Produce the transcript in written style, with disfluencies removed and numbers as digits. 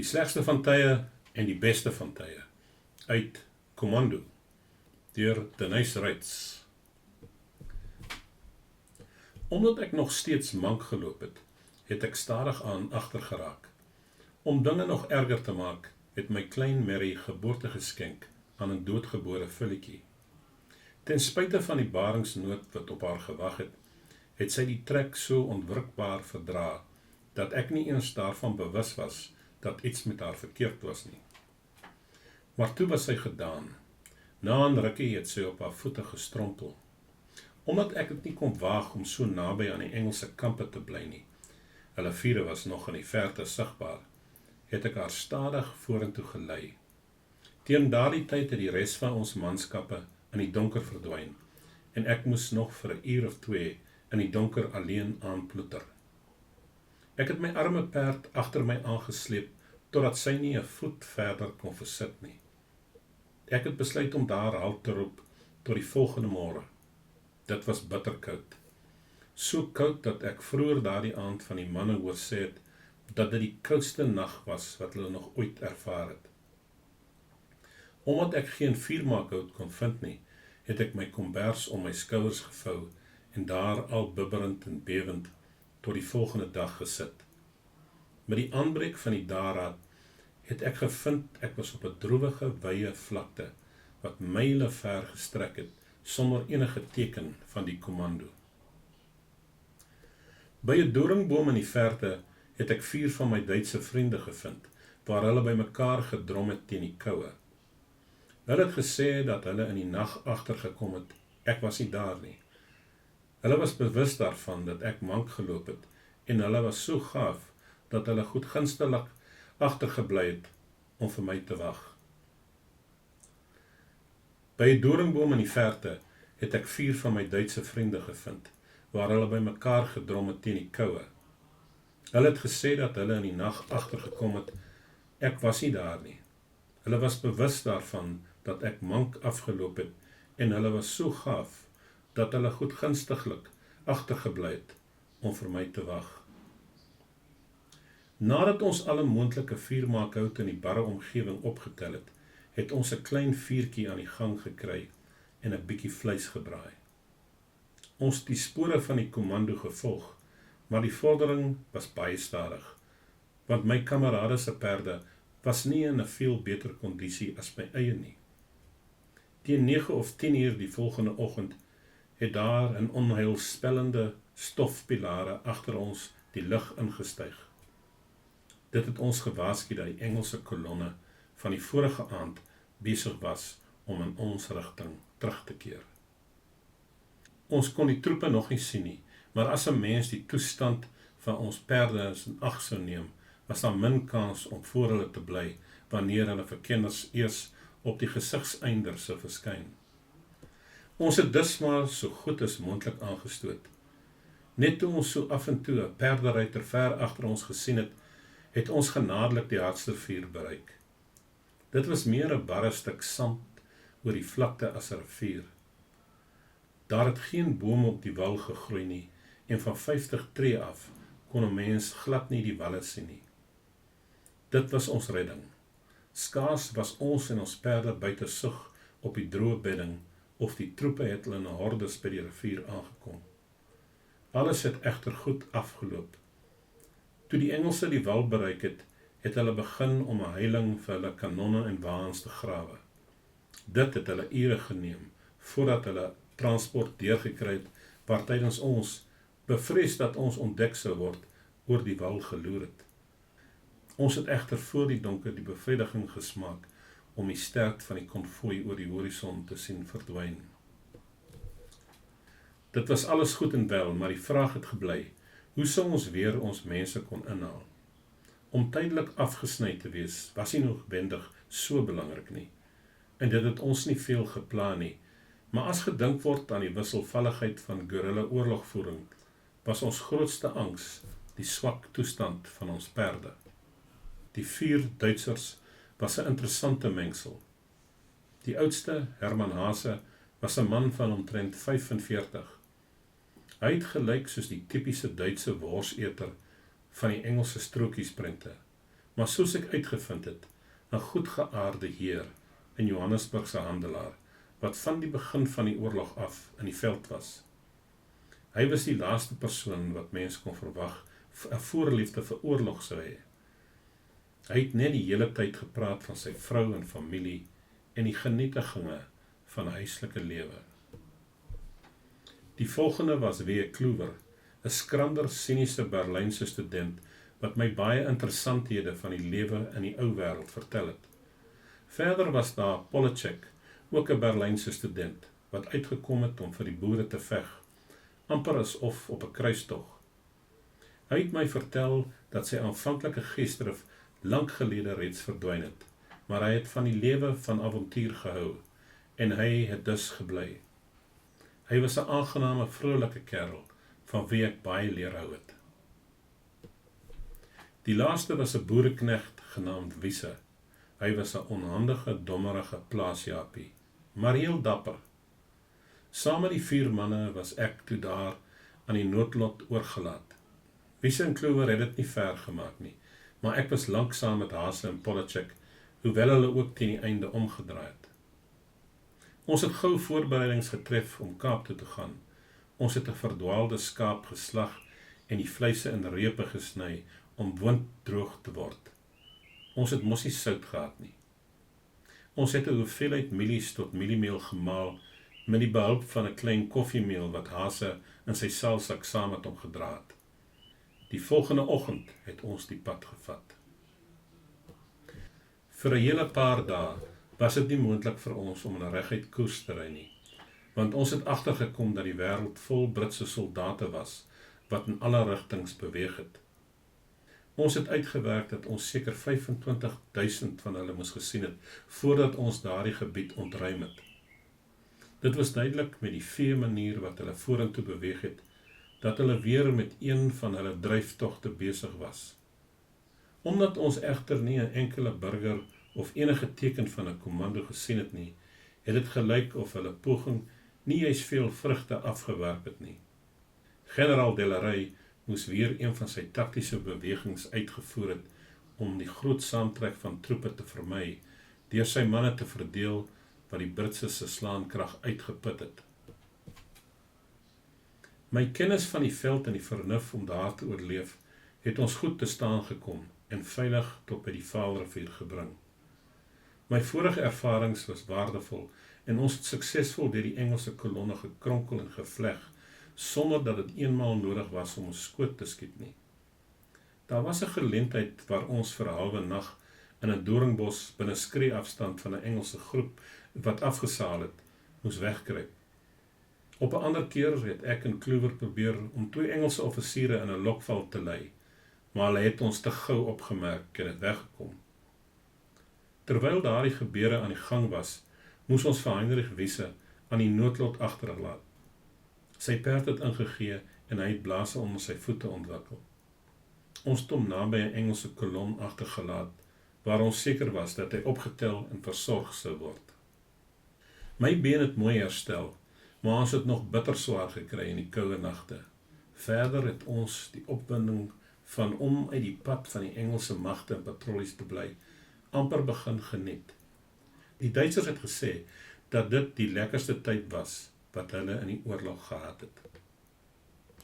Die slegste van tye en die beste van tye. Uit Commando, deur Denise Reitz. Omdat ek nog steeds mank geloop het ek stadig aan agter geraak. Om dinge nog erger te maak, het my klein Mary geboorte geskenk aan 'n doodgebore filletjie. Ten spyte van die baringsnood wat op haar gewag het sy die trek so onwrikbaar verdra, dat ek nie eens daarvan bewus was dat iets met haar verkeerd was nie. Maar toe was sy gedaan. Na 'n rukkie het sy op haar voete gestrompel. Omdat ek het nie kon waag om so naby aan die Engelse kampe te bly nie, hulle vure was nog in die verte sigbaar, het ek haar stadig vorentoe gelei. Teen daardie tyd het die res van ons manskappe in die donker verdwyn, en ek moes nog vir 'n uur of 2 in die donker alleen aanploeter. Ek het my arme perd agter my aangesleep, totdat sy nie 'n voet verder kon versit nie. Ek het besluit om daar halt te roep tot die volgende môre. Dit was bitterkoud. So koud dat ek vroeër daardie aand van die manne hoor sê het, dat dit die koudste nag was wat hulle nog ooit ervaar het. Omdat ek geen vuurmaakhout kon vind nie, het ek my kombers om my skouers gevou en daar al bibberend en bewend tot die volgende dag gesit. Met die aanbreek van die dageraad het ek gevind ek was op 'n droewige wye vlakte wat myle ver gestrek het sonder enige teken van die Commando. By 'n doringboom in die verte het ek 4 van my Duitse vriende gevind, waar hulle by mekaar gedrom het teen die koue. Hulle het gesê dat hulle in die nag agtergekom het, ek was nie daar nie. Hulle was bewus daarvan dat ek mank geloop het, en hulle was so gaaf, dat hulle goedgunstig agtergebly het om vir my te wag. By 'n doringboom in die verte het ek 4 van my Duitse vriende gevind, waar hulle by mekaar gedrom het teen die koue. Hulle het gesê dat hulle in die nag agtergekom het, ek was nie daar nie. Hulle was bewus daarvan dat ek mank afgeloop het, en hulle was so gaaf, dat hulle goedgunstiglik agtergebly het om vir my te wag. Nadat ons alle moontlike vuurmaakhout in die barre omgewing opgetel het ons 'n klein vuurtjie aan die gang gekry en 'n bietjie vleis gebraai. Ons het die spore van die Commando gevolg, maar die vordering was baie stadig, want my kamerade se perde was nie in 'n veel beter kondisie as my eie nie. Teen 9 of 10 uur die volgende oggend het daar 'n onheilspellende stofpilare agter ons die lug ingestyg. Dit het ons gewaarsku dat die Engelse kolonne van die vorige aand besig was om in ons rigting terug te keer. Ons kon die troepe nog nie sien nie, maar as 'n mens die toestand van ons perde in ag sou neem, was daar min kans om voor hulle te bly wanneer hulle verkenners eers op die gesigseinders sou verskyn. Ons het dus maar so goed as moontlik aangestoot. Net toe ons so af en toe 'n perderyter ver agter ons gesien het ons genadelik die Hartsrivier bereik. Dit was meer 'n barre stuk sand oor die vlakte as 'n rivier. Daar het geen bome op die wal gegroei nie, en van 50 tree af kon 'n mens glad nie die walle sien nie. Dit was ons redding. Skaars was ons en ons perde buite sug op die droë bedding, of die troepe het hulle in 'n hordes by die rivier aangekom. Alles het egter goed afgeloop. Toe die Engelse die wal bereik het hulle begin om 'n heiling vir hulle kanonne en waans te grawe. Dit het hulle ure geneem, voordat hulle transport deurgekry het, waar tydens ons, bevrees dat ons ontdek sou word, oor die wal geloer het. Ons het egter voor die donker die bevrediging gesmaak, om die stert van die konvooi oor die horison te sien verdwyn. Dit was alles goed en wel, maar die vraag het gebly, hoe sou ons weer ons mense kon inhaal? Om tydelik afgesny te wees, was nie noodwendig so belangrik nie, en dit het ons nie veel geplan nie, maar as gedink word aan die wisselvalligheid van guerrilla oorlogvoering, was ons grootste angs die swak toestand van ons perde. Die 4 Duitsers was 'n interessante mengsel. Die oudste, Herman Hase, was 'n man van omtrent 45. Hy het gelyk soos die tipiese Duitse worseter van die Engelse strokiesprente, Maar soos ek uitgevind het, 'n goedgeaarde heer in Johannesburgse handelaar, wat van die begin van die oorlog af in die veld was. Hy was die laaste persoon wat mens kon verwag 'n voorliefde vir oorlog sou hê. Hy het net die hele tyd gepraat van sy vrou en familie en die genietigings van huislike lewe. Die volgende was W. Kluwer, 'n skrander, siniese Berlynse student wat my baie interessanthede van die lewe in die ou wêreld vertel het. Verder was daar Polacek, ook 'n Berlynse student, wat uitgekom het om vir die boere te veg, amper asof op 'n kruistog. Hy het my vertel dat sy aanvanklike geesdrif lank gelede reeds verdwyn het, maar hy het van die lewe van avontuur gehou, en hy het dus gebly. Hy was 'n aangename, vrolike kerel, van wie ek baie leer hou het. Die laaste was 'n boereknegt genaamd Wiese. Hy was 'n onhandige, dommerige plaasjapie, maar heel dapper. Saam met die 4 manne was ek toe daar aan die noodlot oorgelaat. Wiese en Kluwer het dit nie ver gemaak nie, maar ek was lank saam met Haase en Polacek, hoewel hulle ook teen die einde omgedraai het. Ons het gou voorbereidings getref om Kaap toe te gaan. Ons het 'n verdwaalde skaap geslag en die vleise in repe gesny om winddroog te word. Ons het mos nie sout gehad nie. Ons het 'n hoeveelheid mielies tot mieliemeel gemaal met die behulp van 'n klein koffiemeel wat Haase in sy saalsak saam met hom gedra het. Die volgende oggend het ons die pad gevat. Vir 'n hele paar dae was dit nie moontlik vir ons om 'n reguit koers te ry nie, want ons het agtergekom dat die wêreld vol Britse soldate was, wat in alle rigtings beweeg het. Ons het uitgewerk dat ons seker 25.000 van hulle moes gesien het, voordat ons daardie gebied ontruim het. Dit was duidelik met die vee manier wat hulle vorentoe beweeg het, dat hulle weer met een van hulle dryftogte besig was. Omdat ons egter nie 'n enkele burger of enige teken van 'n kommando gesien het nie, het dit gelyk of hulle poging nie juis veel vrugte afgewerp het nie. Generaal Delarey moes weer een van sy taktiese bewegings uitgevoer het om die groot saamtrek van troepe te vermy, deur sy manne te verdeel wat die Britse se slaankrag uitgeput het. My kennis van die veld en die vernuf om daar te oorleef, het ons goed te staan gekom en veilig tot by die Vaalrivier gebring. My vorige ervarings was waardevol en ons het suksesvol deur die Engelse kolonne gekronkel en gevleg, sonder dat dit eenmaal nodig was om ons skoot te skiet nie. Daar was 'n geleentheid waar ons vir 'n halwe nag in 'n doringbos binne skreeafstand van 'n Engelse groep wat afgesaal het, moes wegkruip. Op 'n ander keer het ek en Kluwer probeer om 2 Engelse offisiere in 'n lokval te lei, maar hulle het ons te gou opgemerk en het weggekom. Terwyl daardie gebeure aan die gang was, moes ons vir Heinrich Wiese aan die noodlot agterlaat. Sy perd het ingegee en hy het blaase onder sy voete ontwikkel. Ons het hom naby 'n Engelse kolon agtergelaat, waar ons seker was dat hy opgetel en versorg sou word. My been het mooi herstel, maar ons het nog bitter swaar gekry in die koue nagte. Verder het ons die opwinding van om uit die pad van die Engelse magte en patrollies te bly, amper begin geniet. Die Duitsers het gesê dat dit die lekkerste tyd was wat hulle in die oorlog gehad het.